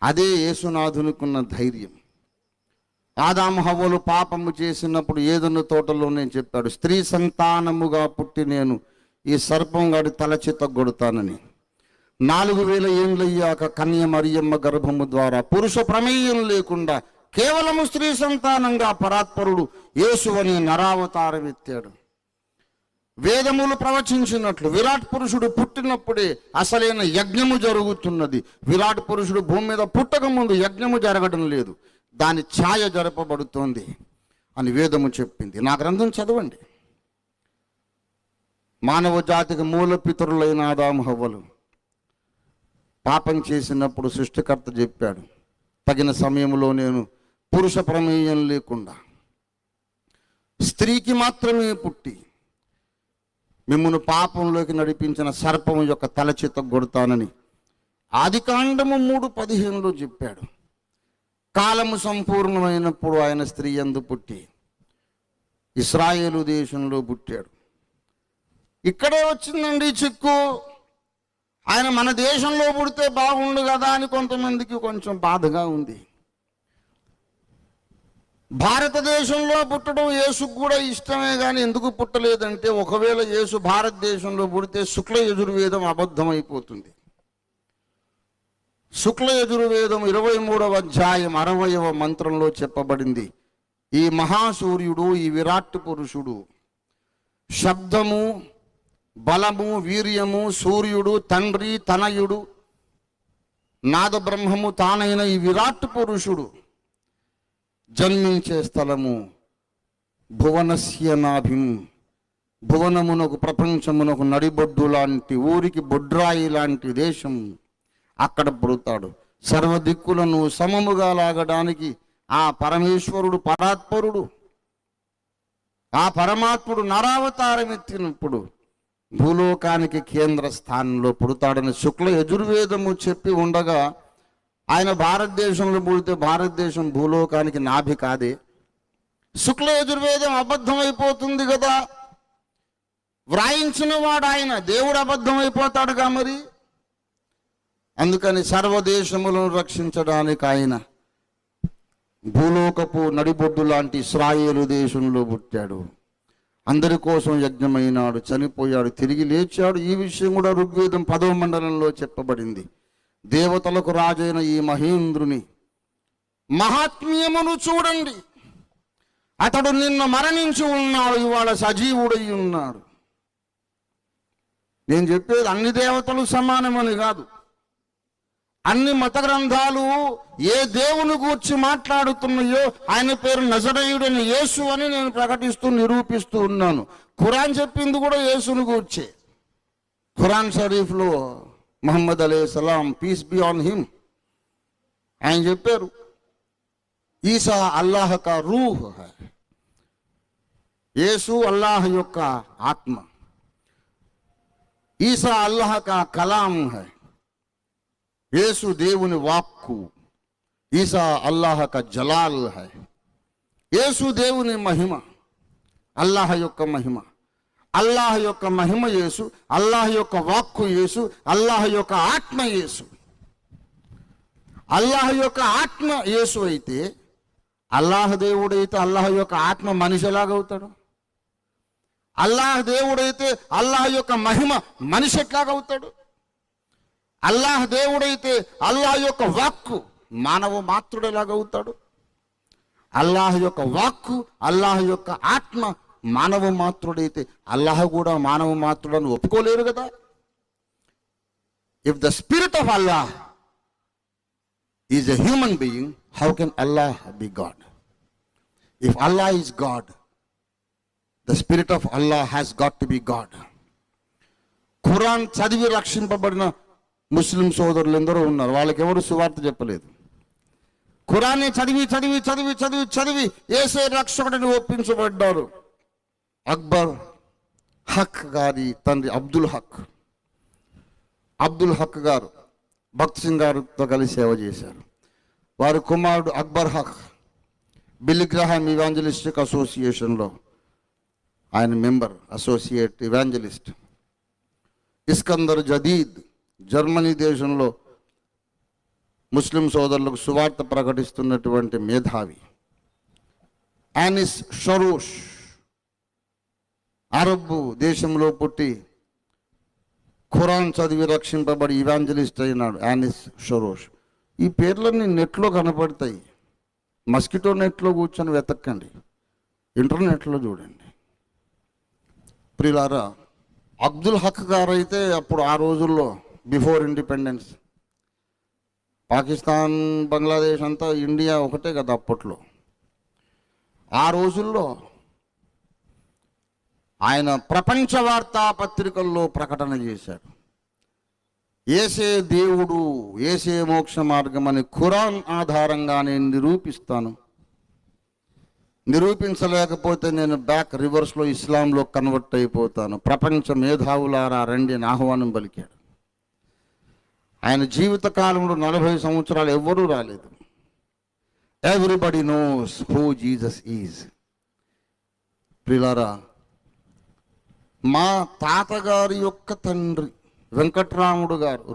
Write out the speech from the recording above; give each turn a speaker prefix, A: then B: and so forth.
A: అదే యేసునాథునికున్న ధైర్యం. ఆదాము హవ్వలు పాపము చేసినప్పుడు ఏదెను తోటలోనే చెప్పాడు, స్త్రీ సంతానముగా పుట్టి నేను ఈ సర్పం గాడి తలచిత కొడతానని. 4000 ఏండ్లయ్యాక కన్య మరియమ్మ గర్భము ద్వారా పురుష ప్రమేయం లేకుండా కేవలము స్త్రీ సంతానంగా పరాత్పరుడు యేసు అని నరావతారం ఎత్తాడు. వేదములు ప్రవచించినట్లు విరాట్ పురుషుడు పుట్టినప్పుడే అసలైన యజ్ఞము జరుగుతున్నది. విరాట్ పురుషుడు భూమి మీద పుట్టక ముందు యజ్ఞము జరగడం లేదు, దాని ఛాయ జరపబడుతోంది అని వేదము చెప్పింది. నా గ్రంథం చదవండి. మానవ జాతికి మూల పితరులైన ఆదాము హవ్వలు పాపం చేసినప్పుడు సృష్టికర్త చెప్పాడు, తగిన సమయంలో నేను పురుష ప్రమేయం లేకుండా స్త్రీకి మాత్రమే పుట్టి మిమ్మును పాపంలోకి నడిపించిన సర్పము యొక్క తలచిత కొడతానని ఆదికాండము 3:15లో చెప్పాడు. కాలము సంపూర్ణమైనప్పుడు ఆయన స్త్రీ యందు పుట్టి ఇశ్రాయేలు దేశంలో పుట్టాడు. ఇక్కడే వచ్చిందండి చిక్కు. ఆయన మన దేశంలో పుడితే బాగుండు కదా అని కొంతమందికి కొంచెం బాధగా ఉంది. భారతదేశంలో పుట్టడం యేసుకు కూడా ఇష్టమే, కానీ ఎందుకు పుట్టలేదంటే, ఒకవేళ యేసు భారతదేశంలో పుడితే శుక్ల యజుర్వేదం అబద్ధమైపోతుంది. శుక్ల యజుర్వేదం 23వ అధ్యాయం 60వ మంత్రంలో చెప్పబడింది, ఈ మహాసూర్యుడు, ఈ విరాట్ పురుషుడు, శబ్దము, బలము, వీర్యము, సూర్యుడు, తండ్రి, తనయుడు, నాద బ్రహ్మము తానైన ఈ విరాట్ పురుషుడు జన్మించే స్థలము భువనస్య నాభిం, భువనమునకు ప్రపంచమునకు నడిబొడ్డు లాంటి ఊరికి బొడ్రాయి లాంటి దేశం, అక్కడ పుడతాడు. సర్వదిక్కులను సమముగా లాగడానికి ఆ పరమేశ్వరుడు పరాత్పరుడు, ఆ పరమాత్ముడు నరావతారం ఎత్తినప్పుడు భూలోకానికి కేంద్ర స్థానంలో పుడతాడని శుక్ల యజుర్వేదము చెప్పి ఉండగా, ఆయన భారతదేశంలో పుడితే భారతదేశం భూలోకానికి నాభి కాదే. శుక్ల యజుర్వేదం అబద్ధమైపోతుంది కదా. వ్రాయించిన వాడు ఆయన, దేవుడు అబద్ధమైపోతాడుగా మరి. అందుకని సర్వదేశములను రక్షించడానికి ఆయన భూలోకపు నడిబొడ్డు లాంటి ఇశ్రాయేలు దేశంలో పుట్టాడు. అందరి కోసం యజ్ఞమైనాడు, చనిపోయాడు, తిరిగి లేచాడు. ఈ విషయం కూడా ఋగ్వేదం 10వ మండలంలో చెప్పబడింది. దేవతలకు రాజైన ఈ మహేంద్రుని మహాత్మ్యమును చూడండి. అతడు నిన్న మరణించి ఉన్నాడు, ఇవాళ సజీవుడై ఉన్నాడు. నేను చెప్పేది అన్ని దేవతలు సమానమని కాదు. అన్ని మత గ్రంథాలు ఏ దేవుని గూర్చి మాట్లాడుతున్నాయో ఆయన పేరు నజరేయుడైన యేసు అని నేను ప్రకటిస్తూ నిరూపిస్తూ ఉన్నాను. ఖురాన్ చెప్పింది కూడా యేసుని గూర్చే. ఖురాన్ షరీఫ్లో ముహమ్మద్ అలైహిస్సలాం, పీస్ బి ఆన్ హిమ్, ఆయన చెప్పారు, ఈసా అల్లాహ్ కా రూహ్ హై, యేసు అల్లాహ్ యొక్క ఆత్మ, ఈసా అల్లాహ్ కా కలాం హై, యేసు దేవుని వాక్కు, ఈసా అల్లాహ్ కా జలాల్ హై. యేసు దేవుని మహిమ, అల్లాహ్ యొక్క మహిమ, అల్లాహ్ యొక్క మహిమ యేసు, అల్లాహ్ యొక్క వాక్కు యేసు, అల్లాహ్ యొక్క ఆత్మ యేసు. అల్లాహ్ యొక్క ఆత్మ యేసు అయితే, అల్లాహ్ దేవుడైతే అల్లాహ్ యొక్క ఆత్మ మనిషి ఎలాగవుతాడు? అల్లాహ్ దేవుడైతే అల్లాహ్ యొక్క మహిమ మనిషి ఎట్లాగవుతాడు? అల్లాహ్ దేవుడైతే అల్లాహ్ యొక్క వాక్కు మానవ మాత్రుడు ఎలాగవుతాడు? అల్లాహ్ యొక్క వాక్కు, అల్లాహ్ యొక్క ఆత్మ మానవ మాత్రుడైతే అల్లాహ్ కూడా మానవ మాత్రుడని ఒప్పుకోలేరు కదా. If the spirit of Allah is a human being, how can Allah be God? If Allah is God, the spirit of Allah has got to be God. Quran చదివి రక్షింపబడిన ముస్లిం సోదరులు ఎందరో ఉన్నారు, వాళ్ళకి ఎవరు సువార్త చెప్పలేదు. ఖురాన్ని చదివి చదివి చదివి చదివి చదివి యేసే రక్షకుడిని ఒప్పించబడ్డారు. అక్బర్ హక్ గారి తండ్రి అబ్దుల్ హక్ గారు భక్త్ సింగ్ గారితో కలిసి సేవ చేశారు. వారి కుమారుడు Akbar Haq Bill Graham evangelistic అసోసియేషన్లో ఆయన member, associate evangelist. Iskandar Jadeed Germany దేశంలో ముస్లిం సోదరులకు సువార్త ప్రకటిస్తున్నటువంటి మేధావి. యానిస్ షరూష్ అరబ్ దేశంలో పుట్టి ఖురాన్ చదివి రక్షింపబడి ఇవాంజలిస్ట్ అయినాడు యానిస్ షరూష్. ఈ పేర్లన్నీ నెట్లో కనపడతాయి. మస్కిటో నెట్లో కూర్చొని వెతక్కండి, ఇంటర్నెట్లో చూడండి. ప్రియులారా, అబ్దుల్ హక్ గారు అయితే అప్పుడు ఆ రోజుల్లో బిఫోర్ ఇండిపెండెన్స్, పాకిస్తాన్ బంగ్లాదేశ్ అంతా ఇండియా ఒకటే కదా అప్పట్లో. ఆ రోజుల్లో ఆయన ప్రపంచ వార్తా పత్రికల్లో ప్రకటన చేశాడు, ఏసే దేవుడు, ఏసే మోక్ష మార్గం అని ఖురాన్ ఆధారంగా నేను నిరూపిస్తాను, నిరూపించలేకపోతే నేను బ్యాక్ రివర్స్లో ఇస్లాంలో కన్వర్ట్ అయిపోతాను, ప్రపంచ మేధావులారా రండి అని ఆహ్వానం పలికాడు. ఆయన జీవిత కాలంలో 40 సంవత్సరాలు ఎవ్వరూ రాలేదు. Everybody knows who Jesus is. ప్రియులారా, మా తాతగారి యొక్క తండ్రి వెంకట్రాముడు గారు